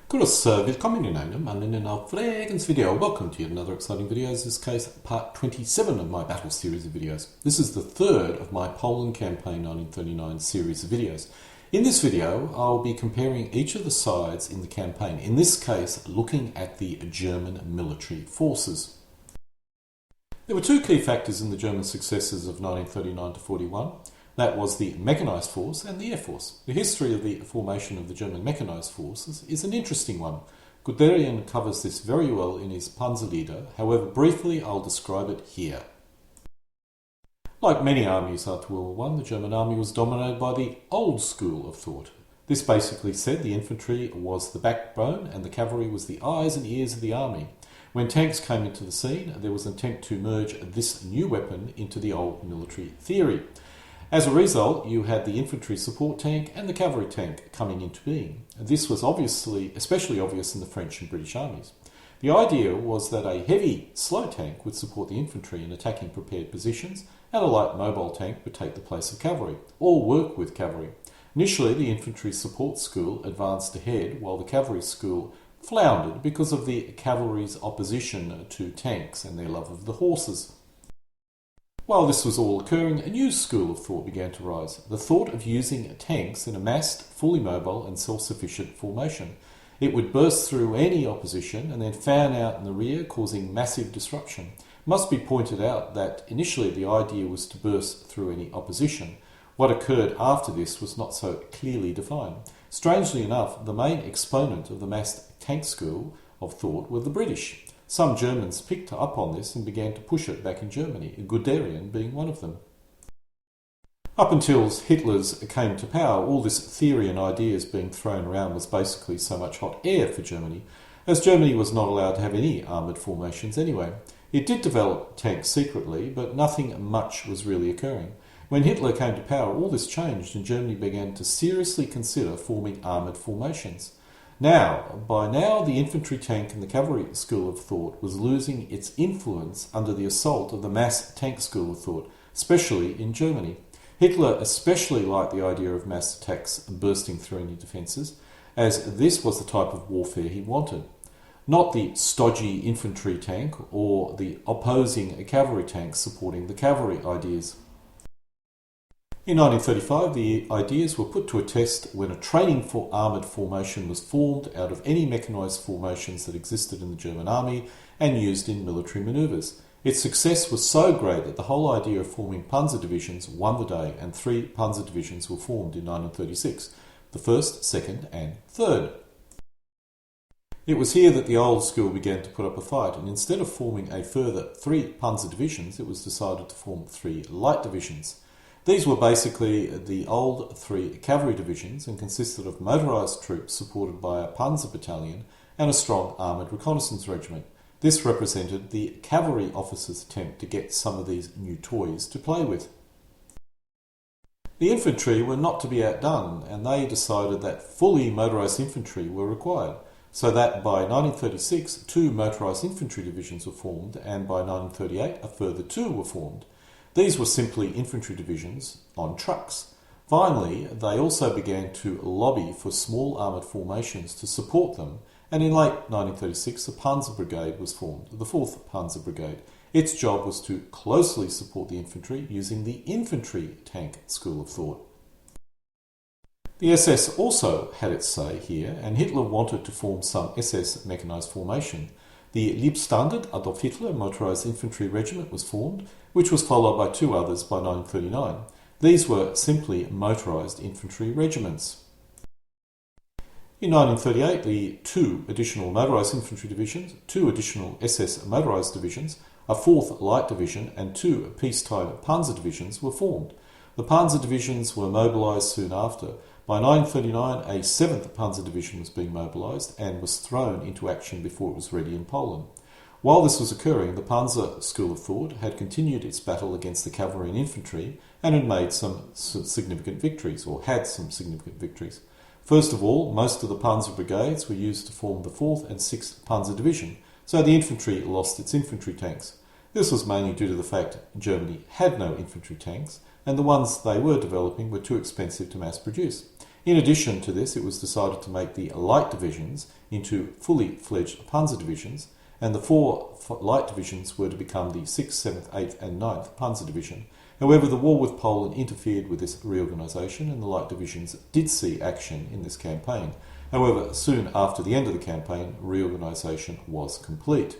Grüß, willkommen in einem Fragens video. Welcome to yet another exciting video, in this case part 27 of my battle series of videos. This is the third of my Poland Campaign 1939 series of videos. In this video I'll be comparing each of the sides in the campaign, in this case looking at the German military forces. There were two key factors in the German successes of 1939 to 41. That was the Mechanised Force and the Air Force. The history of the formation of the German Mechanised Forces is an interesting one. Guderian covers this very well in his Panzerlieder, however briefly I'll describe it here. Like many armies after World War I, the German army was dominated by the old school of thought. This basically said the infantry was the backbone and the cavalry was the eyes and ears of the army. When tanks came into the scene, there was an attempt to merge this new weapon into the old military theory. As a result, you had the infantry support tank and the cavalry tank coming into being. This was especially obvious in the French and British armies. The idea was that a heavy, slow tank would support the infantry in attacking prepared positions, and a light mobile tank would take the place of cavalry, or work with cavalry. Initially, the infantry support school advanced ahead, while the cavalry school floundered because of the cavalry's opposition to tanks and their love of the horses. While this was all occurring, a new school of thought began to rise, the thought of using tanks in a massed, fully mobile and self-sufficient formation. It would burst through any opposition and then fan out in the rear, causing massive disruption. It must be pointed out that initially the idea was to burst through any opposition. What occurred after this was not so clearly defined. Strangely enough, the main exponent of the massed tank school of thought were the British. Some Germans picked up on this and began to push it back in Germany, Guderian being one of them. Up until Hitler's came to power, all this theory and ideas being thrown around was basically so much hot air for Germany, as Germany was not allowed to have any armoured formations anyway. It did develop tanks secretly, but nothing much was really occurring. When Hitler came to power, all this changed and Germany began to seriously consider forming armoured formations. By now, the infantry tank and the cavalry school of thought was losing its influence under the assault of the mass tank school of thought, especially in Germany. Hitler especially liked the idea of mass attacks bursting through any defences, as this was the type of warfare he wanted. Not the stodgy infantry tank or the opposing cavalry tanks supporting the cavalry ideas. In 1935, the ideas were put to a test when a training for armoured formation was formed out of any mechanised formations that existed in the German army and used in military manoeuvres. Its success was so great that the whole idea of forming panzer divisions won the day, and 3 panzer divisions were formed in 1936, the 1st, 2nd and 3rd. It was here that the old school began to put up a fight, and instead of forming a further 3 panzer divisions, it was decided to form 3 light divisions. These were basically the old 3 cavalry divisions and consisted of motorised troops supported by a panzer battalion and a strong armoured reconnaissance regiment. This represented the cavalry officers' attempt to get some of these new toys to play with. The infantry were not to be outdone, and they decided that fully motorised infantry were required, so that by 1936 2 motorised infantry divisions were formed, and by 1938 a further 2 were formed. These were simply infantry divisions on trucks. Finally, they also began to lobby for small armoured formations to support them, and in late 1936 a Panzer Brigade was formed, the 4th Panzer Brigade. Its job was to closely support the infantry using the infantry tank school of thought. The SS also had its say here, and Hitler wanted to form some SS mechanised formation. The Leibstandard Adolf Hitler Motorised Infantry Regiment was formed, which was followed by 2 others by 1939. These were simply motorised infantry regiments. In 1938, the 2 additional motorised infantry divisions, 2 additional SS motorised divisions, a 4th light division and 2 peacetime panzer divisions were formed. The panzer divisions were mobilised soon after. By 1939, a 7th Panzer Division was being mobilised and was thrown into action before it was ready in Poland. While this was occurring, the Panzer School of Thought had continued its battle against the cavalry and infantry and had made some significant victories, or had some significant victories. First of all, most of the Panzer Brigades were used to form the 4th and 6th Panzer Division, so the infantry lost its infantry tanks. This was mainly due to the fact Germany had no infantry tanks, and the ones they were developing were too expensive to mass produce. In addition to this, it was decided to make the light divisions into fully fledged Panzer divisions, and the four light divisions were to become the 6th, 7th, 8th and 9th Panzer Division. However, the war with Poland interfered with this reorganisation, and the light divisions did see action in this campaign. However, soon after the end of the campaign, reorganisation was complete.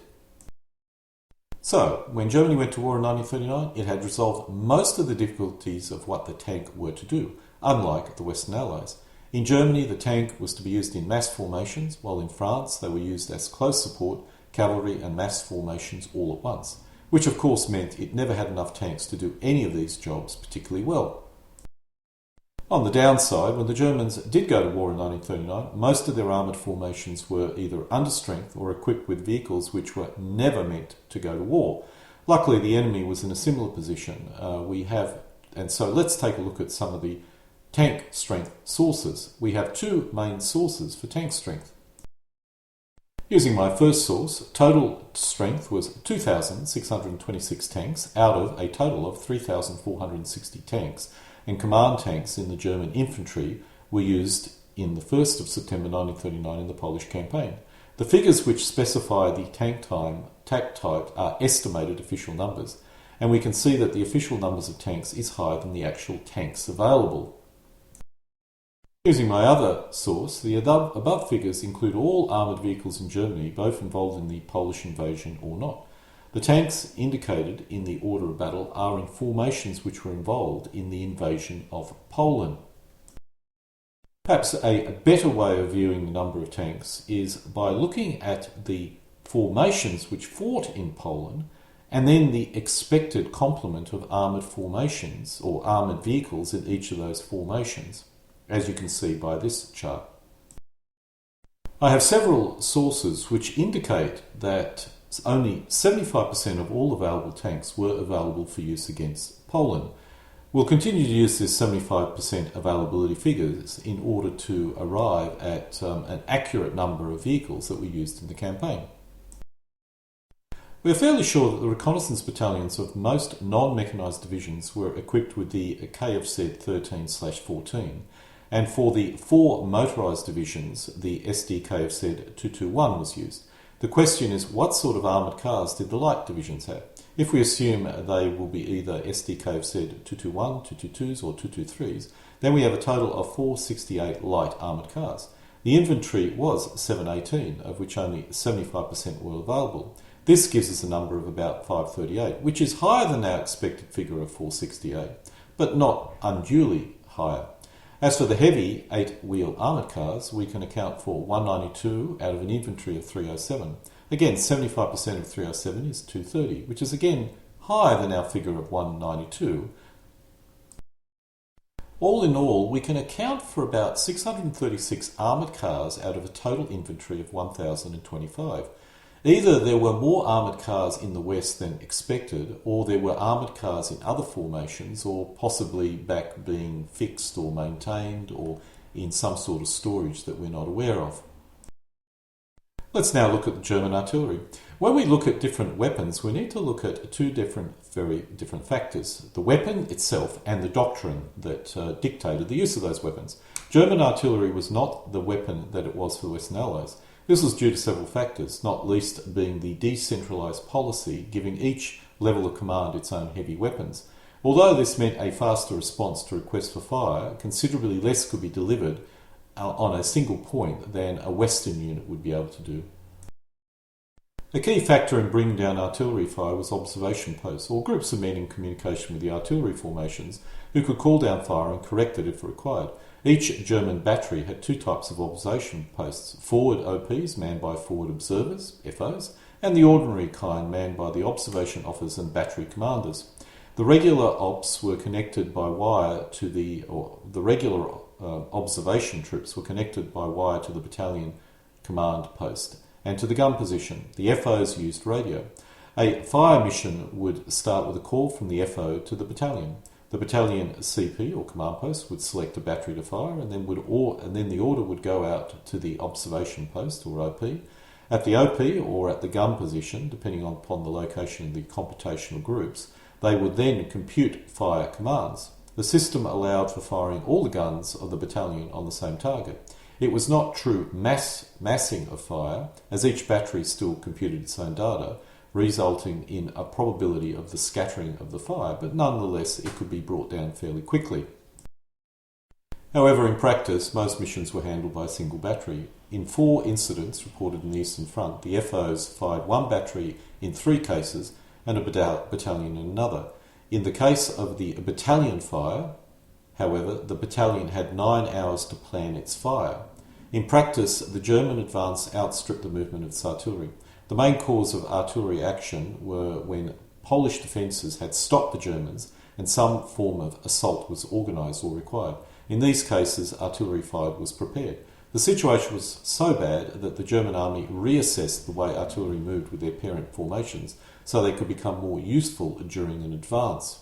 So, when Germany went to war in 1939, it had resolved most of the difficulties of what the tank were to do, unlike the Western Allies. In Germany, the tank was to be used in mass formations, while in France they were used as close support, cavalry and mass formations all at once, which of course meant it never had enough tanks to do any of these jobs particularly well. On the downside, when the Germans did go to war in 1939, most of their armoured formations were either under strength or equipped with vehicles which were never meant to go to war. Luckily, the enemy was in a similar position. So let's take a look at some of the tank strength sources. We have two main sources for tank strength. Using my first source, total strength was 2,626 tanks out of a total of 3,460 tanks, and command tanks in the German infantry were used in the 1st of September 1939 in the Polish campaign. The figures which specify the tank type are estimated official numbers, and we can see that the official numbers of tanks is higher than the actual tanks available. Using my other source, the above figures include all armoured vehicles in Germany, both involved in the Polish invasion or not. The tanks indicated in the order of battle are in formations which were involved in the invasion of Poland. Perhaps a better way of viewing the number of tanks is by looking at the formations which fought in Poland and then the expected complement of armoured formations or armoured vehicles in each of those formations, as you can see by this chart. I have several sources which indicate that only 75% of all available tanks were available for use against Poland. We'll continue to use this 75% availability figures in order to arrive at an accurate number of vehicles that were used in the campaign. We are fairly sure that the reconnaissance battalions of most non-mechanised divisions were equipped with the KFZ 13/14, and for the four motorised divisions, the SD-KFZ 221 was used. The question is, what sort of armoured cars did the light divisions have? If we assume they will be either SD-KFZ 221, 222s or 223s, then we have a total of 468 light armoured cars. The infantry was 718, of which only 75% were available. This gives us a number of about 538, which is higher than our expected figure of 468, but not unduly higher. As for the heavy 8-wheel armoured cars, we can account for 192 out of an infantry of 307. Again, 75% of 307 is 230, which is again higher than our figure of 192. All in all, we can account for about 636 armoured cars out of a total infantry of 1,025. Either there were more armoured cars in the West than expected, or there were armoured cars in other formations, or possibly back being fixed or maintained, or in some sort of storage that we're not aware of. Let's now look at the German artillery. When we look at different weapons, we need to look at two very different factors: the weapon itself and the doctrine that dictated the use of those weapons. German artillery was not the weapon that it was for the Western Allies. This was due to several factors, not least being the decentralised policy giving each level of command its own heavy weapons. Although this meant a faster response to requests for fire, considerably less could be delivered on a single point than a Western unit would be able to do. A key factor in bringing down artillery fire was observation posts, or groups of men in communication with the artillery formations who could call down fire and correct it if required. Each German battery had two types of observation posts: forward OPs, manned by forward observers, FOs, and the ordinary kind, manned by the observation officers and battery commanders. The regular ops were connected by wire to the regular observation troops were connected by wire to the battalion command post and to the gun position. The FOs used radio. A fire mission would start with a call from the FO to the battalion. The battalion CP or command post would select a battery to fire, and then the order would go out to the observation post or OP. At the OP or at the gun position, depending upon the location of the computational groups, they would then compute fire commands. The system allowed for firing all the guns of the battalion on the same target. It was not true massing of fire, as each battery still computed its own data, resulting in a probability of the scattering of the fire, but nonetheless it could be brought down fairly quickly. However, in practice, most missions were handled by a single battery. In 4 incidents reported in the Eastern Front, the FOs fired one battery in 3 cases and a battalion in another. In the case of the battalion fire, however, the battalion had 9 hours to plan its fire. In practice, the German advance outstripped the movement of its artillery. The main cause of artillery action were when Polish defences had stopped the Germans and some form of assault was organised or required. In these cases, artillery fire was prepared. The situation was so bad that the German army reassessed the way artillery moved with their parent formations so they could become more useful during an advance.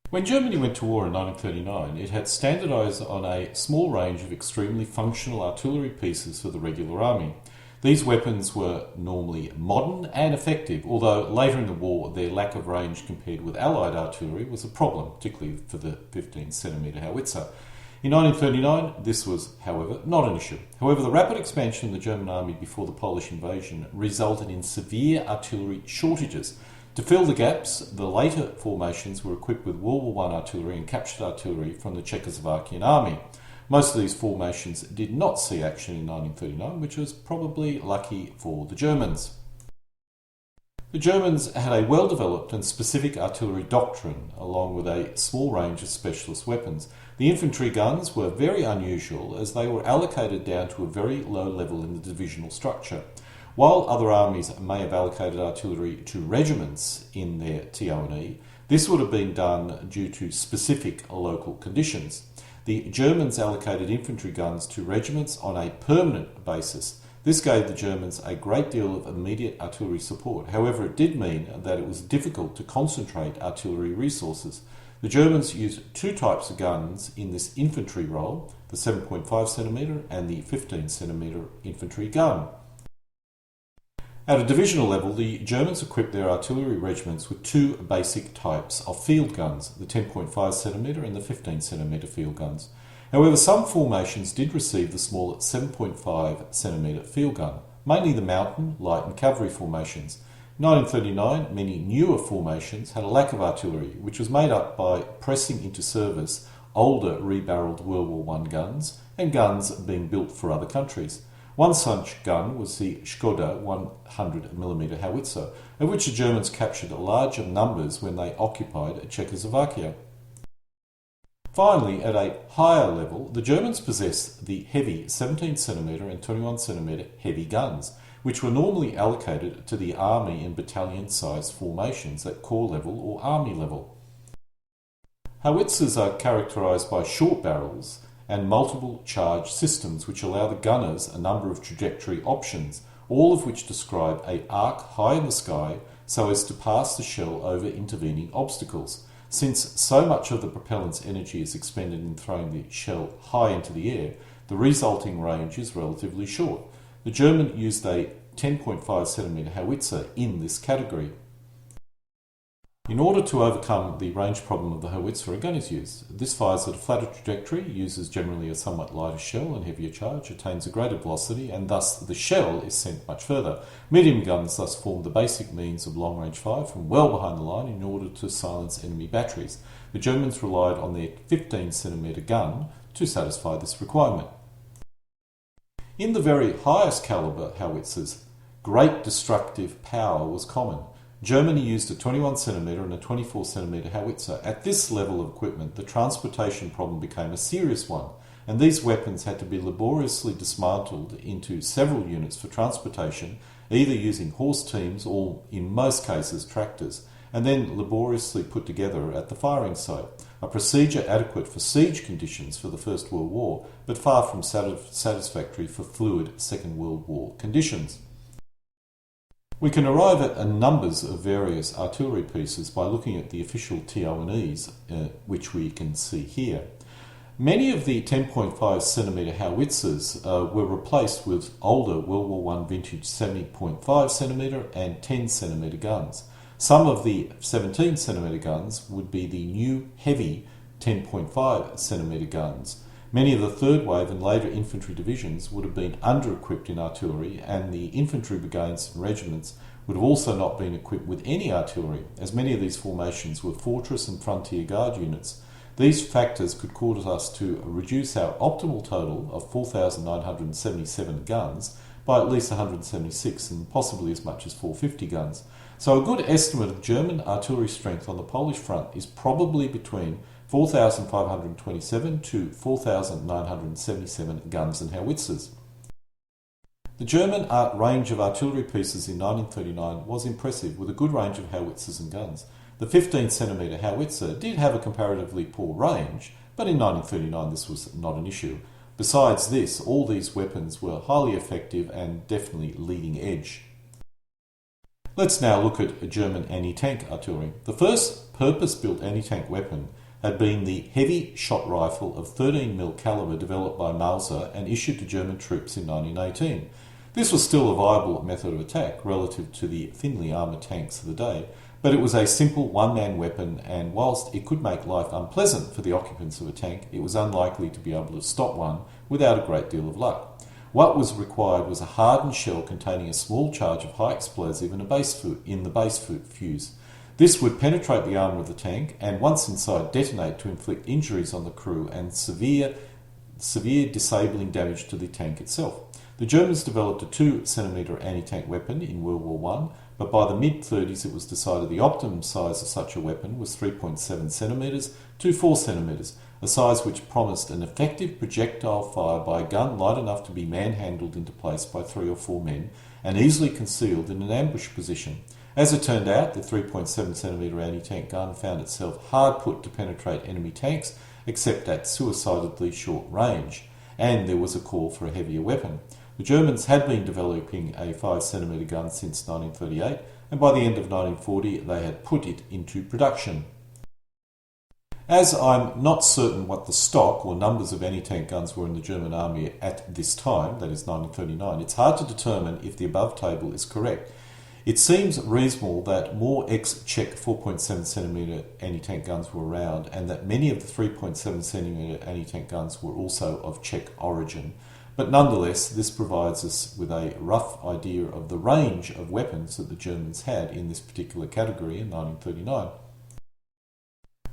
When Germany went to war in 1939, it had standardised on a small range of extremely functional artillery pieces for the regular army. These weapons were normally modern and effective, although later in the war their lack of range compared with Allied artillery was a problem, particularly for the 15cm howitzer. In 1939, this was, however, not an issue. However, the rapid expansion of the German army before the Polish invasion resulted in severe artillery shortages. To fill the gaps, the later formations were equipped with World War I artillery and captured artillery from the Czechoslovakian army. Most of these formations did not see action in 1939, which was probably lucky for the Germans. The Germans had a well-developed and specific artillery doctrine, along with a small range of specialist weapons. The infantry guns were very unusual as they were allocated down to a very low level in the divisional structure. While other armies may have allocated artillery to regiments in their TO&E, this would have been done due to specific local conditions. The Germans allocated infantry guns to regiments on a permanent basis. This gave the Germans a great deal of immediate artillery support. However, it did mean that it was difficult to concentrate artillery resources. The Germans used 2 types of guns in this infantry role, the 7.5cm and the 15cm infantry gun. At a divisional level, the Germans equipped their artillery regiments with 2 basic types of field guns, the 10.5cm and the 15cm field guns. However, some formations did receive the smaller 7.5cm field gun, mainly the mountain, light and cavalry formations. In 1939, many newer formations had a lack of artillery, which was made up by pressing into service older rebarrelled World War I guns and guns being built for other countries. One such gun was the Skoda 100mm howitzer, of which the Germans captured larger numbers when they occupied Czechoslovakia. Finally, at a higher level, the Germans possessed the heavy 17cm and 21cm heavy guns, which were normally allocated to the army in battalion-sized formations at corps level or army level. Howitzers are characterised by short barrels and multiple charge systems which allow the gunners a number of trajectory options, all of which describe an arc high in the sky so as to pass the shell over intervening obstacles. Since so much of the propellant's energy is expended in throwing the shell high into the air, the resulting range is relatively short. The German used a 10.5cm howitzer in this category. In order to overcome the range problem of the howitzer, a gun is used. This fires at a flatter trajectory, uses generally a somewhat lighter shell and heavier charge, attains a greater velocity, and thus the shell is sent much further. Medium guns thus form the basic means of long-range fire from well behind the line in order to silence enemy batteries. The Germans relied on their 15cm gun to satisfy this requirement. In the very highest calibre howitzers, great destructive power was common. Germany used a 21cm and a 24cm howitzer. At this level of equipment, the transportation problem became a serious one, and these weapons had to be laboriously dismantled into several units for transportation, either using horse teams or, in most cases, tractors, and then laboriously put together at the firing site. A procedure adequate for siege conditions for the First World War, but far from satisfactory for fluid Second World War conditions. We can arrive at numbers of various artillery pieces by looking at the official TO&Es, which we can see here. Many of the 10.5cm howitzers were replaced with older World War I vintage 70.5cm and 10cm guns. Some of the 17cm guns would be the new heavy 10.5cm guns. Many of the third wave and later infantry divisions would have been under-equipped in artillery, and the infantry brigades and regiments would have also not been equipped with any artillery, as many of these formations were fortress and frontier guard units. These factors could cause us to reduce our optimal total of 4,977 guns by at least 176 and possibly as much as 450 guns. So a good estimate of German artillery strength on the Polish front is probably between 4,527 to 4,977 guns and howitzers. The German range of artillery pieces in 1939 was impressive, with a good range of howitzers and guns. The 15cm howitzer did have a comparatively poor range, but in 1939 this was not an issue. Besides this, all these weapons were highly effective and definitely leading edge. Let's now look at German anti-tank artillery. The first purpose-built anti-tank weapon had been the heavy shot rifle of 13mm caliber developed by Mauser and issued to German troops in 1918. This was still a viable method of attack relative to the thinly armoured tanks of the day, but it was a simple one-man weapon, and whilst it could make life unpleasant for the occupants of a tank, it was unlikely to be able to stop one without a great deal of luck. What was required was a hardened shell containing a small charge of high explosive in the base fuse. This would penetrate the armour of the tank and, once inside, detonate to inflict injuries on the crew and severe disabling damage to the tank itself. The Germans developed a 2cm anti-tank weapon in World War I, but by the mid-30s it was decided the optimum size of such a weapon was 3.7cm to 4cm, a size which promised an effective projectile fire by a gun light enough to be manhandled into place by 3 or 4 men and easily concealed in an ambush position. As it turned out, the 3.7cm anti-tank gun found itself hard put to penetrate enemy tanks, except at suicidally short range, and there was a call for a heavier weapon. The Germans had been developing a 5cm gun since 1938, and by the end of 1940 they had put it into production. As I'm not certain what the stock or numbers of anti-tank guns were in the German army at this time, that is 1939, it's hard to determine if the above table is correct. It seems reasonable that more ex-Czech 4.7cm anti-tank guns were around, and that many of the 3.7cm anti-tank guns were also of Czech origin. But nonetheless, this provides us with a rough idea of the range of weapons that the Germans had in this particular category in 1939.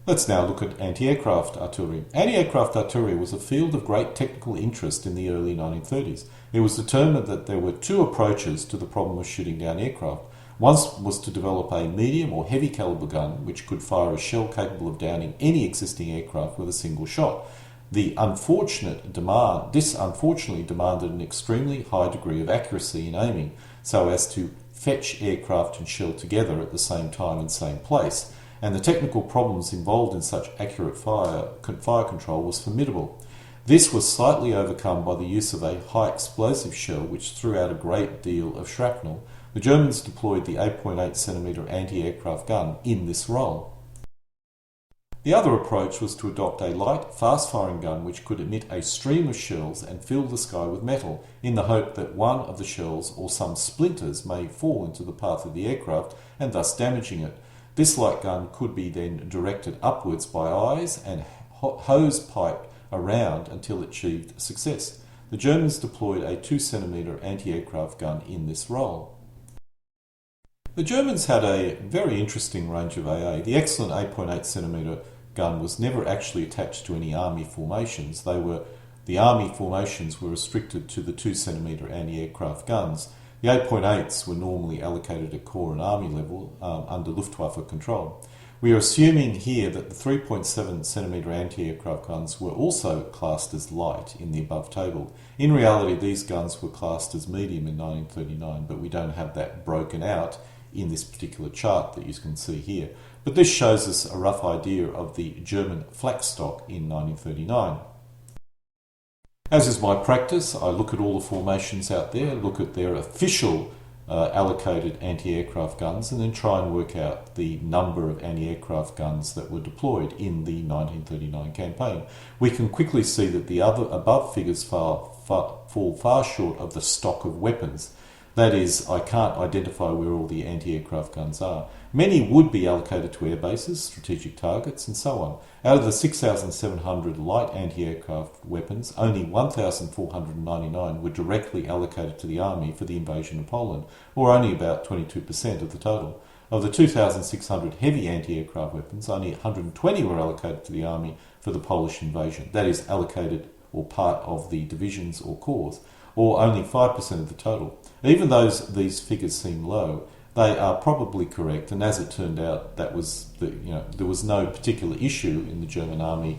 Let's now look at anti-aircraft artillery. Anti-aircraft artillery was a field of great technical interest in the early 1930s. It was determined that there were two approaches to the problem of shooting down aircraft. One was to develop a medium or heavy caliber gun which could fire a shell capable of downing any existing aircraft with a single shot. This unfortunately demanded an extremely high degree of accuracy in aiming, so as to fetch aircraft and shell together at the same time and same place, and the technical problems involved in such accurate fire control was formidable. This was slightly overcome by the use of a high explosive shell which threw out a great deal of shrapnel. The Germans deployed the 8.8cm anti-aircraft gun in this role. The other approach was to adopt a light, fast-firing gun which could emit a stream of shells and fill the sky with metal, in the hope that one of the shells or some splinters may fall into the path of the aircraft and thus damaging it. This light gun could be then directed upwards by eyes and hose piped around until it achieved success. The Germans deployed a 2cm anti-aircraft gun in this role. The Germans had a very interesting range of AA. The excellent 8.8cm gun was never actually attached to any army formations. The army formations were restricted to the 2cm anti-aircraft guns. The 8.8s were normally allocated at corps and army level under Luftwaffe control. We are assuming here that the 3.7cm anti-aircraft guns were also classed as light in the above table. In reality, these guns were classed as medium in 1939, but we don't have that broken out in this particular chart that you can see here. But this shows us a rough idea of the German flak stock in 1939. As is my practice, I look at all the formations out there, look at their official allocated anti-aircraft guns, and then try and work out the number of anti-aircraft guns that were deployed in the 1939 campaign. We can quickly see that the above figures fall far short of the stock of weapons. That is, I can't identify where all the anti-aircraft guns are. Many would be allocated to air bases, strategic targets, and so on. Out of the 6,700 light anti-aircraft weapons, only 1,499 were directly allocated to the army for the invasion of Poland, or only about 22% of the total. Of the 2,600 heavy anti-aircraft weapons, only 120 were allocated to the army for the Polish invasion. That is, allocated or part of the divisions or corps, or only 5% of the total. Even though these figures seem low, they are probably correct, and as it turned out, there was no particular issue in the German army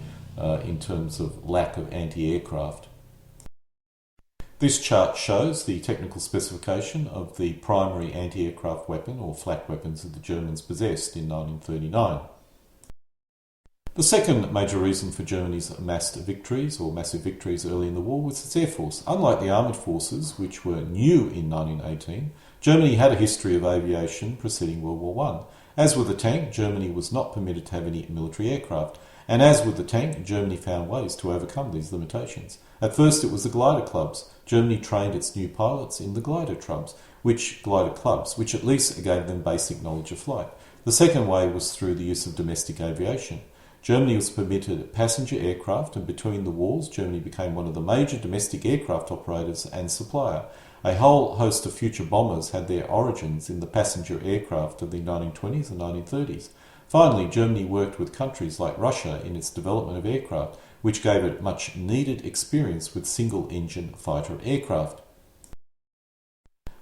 in terms of lack of anti-aircraft. This chart shows the technical specification of the primary anti-aircraft weapon or flak weapons that the Germans possessed in 1939. The second major reason for Germany's massive victories early in the war was its air force. Unlike the armoured forces, which were new in 1918, Germany had a history of aviation preceding World War I. As with the tank, Germany was not permitted to have any military aircraft, and as with the tank, Germany found ways to overcome these limitations. At first it was the glider clubs. Germany trained its new pilots in the glider clubs, which at least gave them basic knowledge of flight. The second way was through the use of domestic aviation. Germany was permitted passenger aircraft, and between the wars, Germany became one of the major domestic aircraft operators and supplier. A whole host of future bombers had their origins in the passenger aircraft of the 1920s and 1930s. Finally, Germany worked with countries like Russia in its development of aircraft, which gave it much needed experience with single-engine fighter aircraft.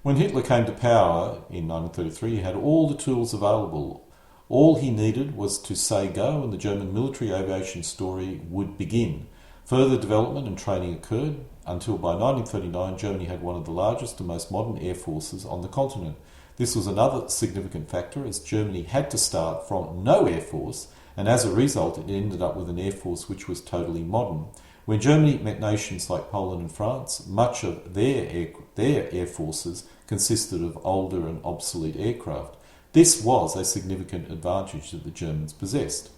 When Hitler came to power in 1933, he had all the tools available. All he needed was to say go, and the German military aviation story would begin. Further development and training occurred until by 1939 Germany had one of the largest and most modern air forces on the continent. This was another significant factor, as Germany had to start from no air force, and as a result it ended up with an air force which was totally modern. When Germany met nations like Poland and France, much of their air forces consisted of older and obsolete aircraft. This was a significant advantage that the Germans possessed.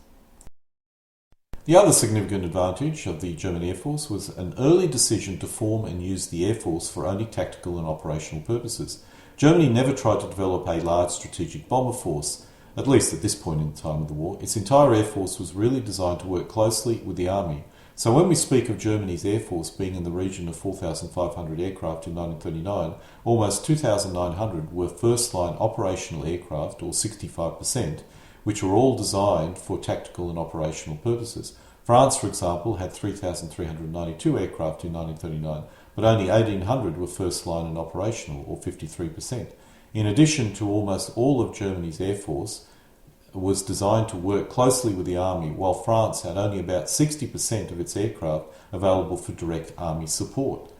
The other significant advantage of the German Air Force was an early decision to form and use the Air Force for only tactical and operational purposes. Germany never tried to develop a large strategic bomber force, at least at this point in the time of the war. Its entire Air Force was really designed to work closely with the army. So when we speak of Germany's Air Force being in the region of 4,500 aircraft in 1939, almost 2,900 were first-line operational aircraft, or 65%, which were all designed for tactical and operational purposes. France, for example, had 3,392 aircraft in 1939, but only 1,800 were first-line and operational, or 53%. In addition to almost all of Germany's Air Force, was designed to work closely with the army, while France had only about 60% of its aircraft available for direct army support.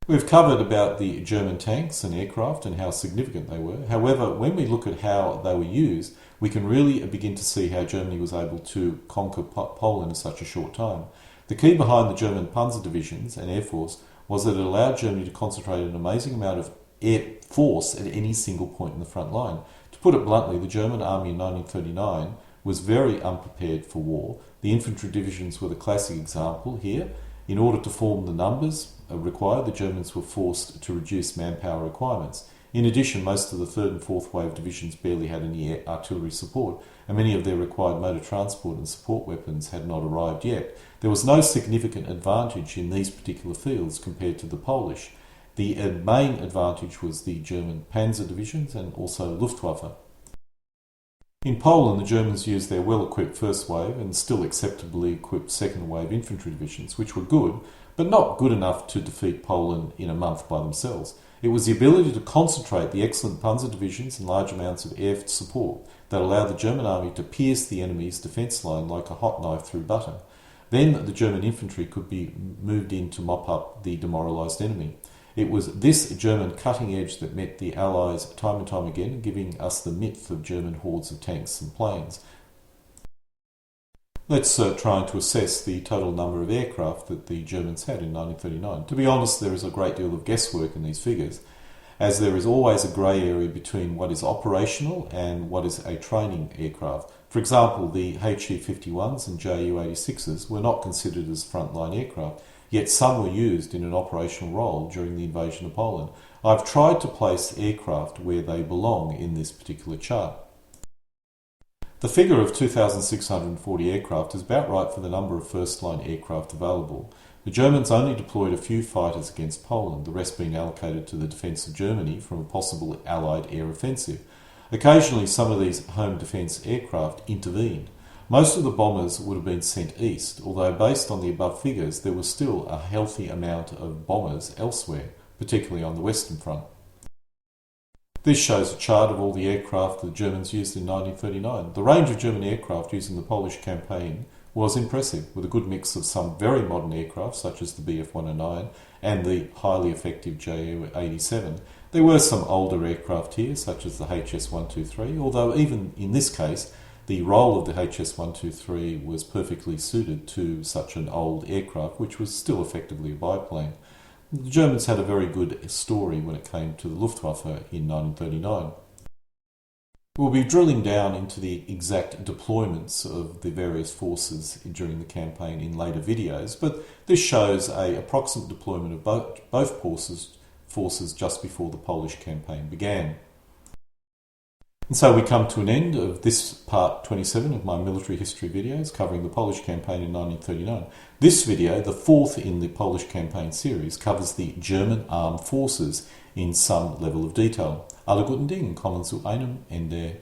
We've covered about the German tanks and aircraft and how significant they were. However, when we look at how they were used, we can really begin to see how Germany was able to conquer Poland in such a short time. The key behind the German Panzer divisions and Air Force was that it allowed Germany to concentrate an amazing amount of air force at any single point in the front line. To put it bluntly, the German army in 1939 was very unprepared for war. The infantry divisions were the classic example here. In order to form the numbers required, the Germans were forced to reduce manpower requirements. In addition, most of the 3rd and 4th wave divisions barely had any artillery support, and many of their required motor transport and support weapons had not arrived yet. There was no significant advantage in these particular fields compared to the Polish. The main advantage was the German Panzer divisions and also Luftwaffe. In Poland, the Germans used their well-equipped first wave and still acceptably equipped second wave infantry divisions, which were good, but not good enough to defeat Poland in a month by themselves. It was the ability to concentrate the excellent Panzer divisions and large amounts of air support that allowed the German army to pierce the enemy's defence line like a hot knife through butter. Then the German infantry could be moved in to mop up the demoralised enemy. It was this German cutting edge that met the Allies time and time again, giving us the myth of German hordes of tanks and planes. Let's try to assess the total number of aircraft that the Germans had in 1939. To be honest, there is a great deal of guesswork in these figures, as there is always a grey area between what is operational and what is a training aircraft. For example, the He-51s and Ju-86s were not considered as frontline aircraft, yet some were used in an operational role during the invasion of Poland. I've tried to place aircraft where they belong in this particular chart. The figure of 2,640 aircraft is about right for the number of first-line aircraft available. The Germans only deployed a few fighters against Poland, the rest being allocated to the defence of Germany from a possible Allied air offensive. Occasionally, some of these home defence aircraft intervened. Most of the bombers would have been sent east, although based on the above figures, there was still a healthy amount of bombers elsewhere, particularly on the Western Front. This shows a chart of all the aircraft the Germans used in 1939. The range of German aircraft used in the Polish campaign was impressive, with a good mix of some very modern aircraft, such as the Bf-109 and the highly effective Ju-87. There were some older aircraft here, such as the HS-123, although even in this case, the role of the HS-123 was perfectly suited to such an old aircraft, which was still effectively a biplane. The Germans had a very good story when it came to the Luftwaffe in 1939. We'll be drilling down into the exact deployments of the various forces during the campaign in later videos, but this shows an approximate deployment of both forces just before the Polish campaign began. And so we come to an end of this part 27 of my military history videos covering the Polish campaign in 1939. This video, the fourth in the Polish campaign series, covers the German armed forces in some level of detail. Alle guten Dinge kommen zu einem Ende.